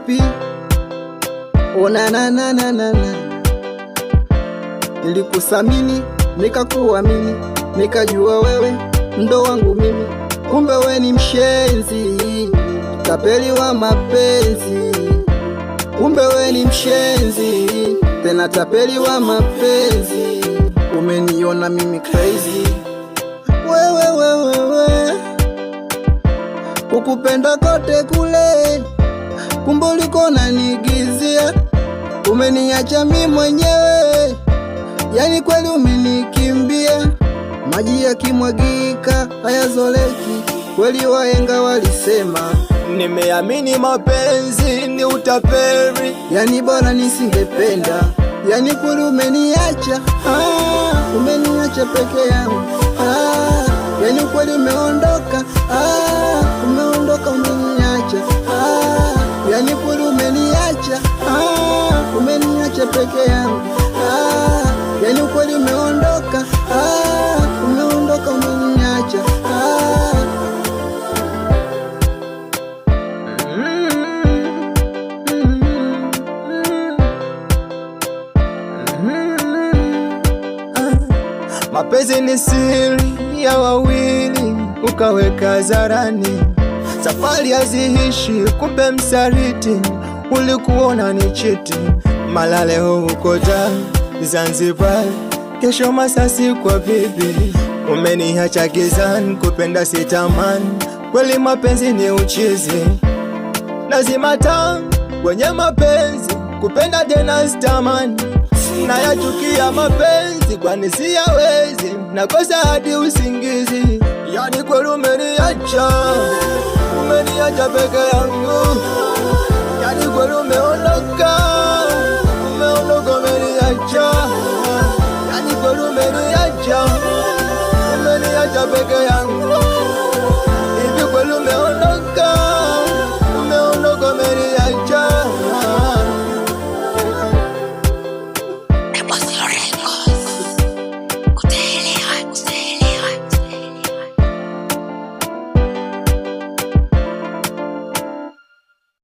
vipi? Ona na nilikusamini, nikakuamini, nikajua wewe ndo wangu mimi. Kumbe we ni mshenzi, tapeli wa mapenzi. Kumbe we ni mshenzi, tena tapeli wa mapenzi. Umeniona mimi crazy, wewe kukupenda kote kule, kumbe uliko nanigizia. Umeniacha mimi mwenyewe, yani kweli umenikimbia. Maji yakimwagika hayazoleki, kweli wahenga walisema. Nimeamini mapenzi ni utapeli, yani bora nisingependa. Yani kweli umeniacha, umeniacha peke yangu. Yani kweli umeondoka, umeniacha. Yani kweli umeniacha, umeniacha peke yangu. Yani kweli umeondoka, umeniacha. Mapenzi ni siri ya wawili, ukaweka hadharani. Safari haziishi, kumbe msaliti, ulikuona ni chiti. Mara leo uko Zanzibar, kesho Masasi kwa bibi. Umeniacha gizani, kupenda sitamani. Kweli mapenzi ni uchizi, lazima taa kwenye mapenzi. Kupenda tena sitamani, nayachukia mapenzi kwani siyawezi. Nakosa hadi usingizi, yani kweli umeniacha peke yangu. Yani kweli umeondoka, umeniacha. Yani kweli umeniacha peke yangu.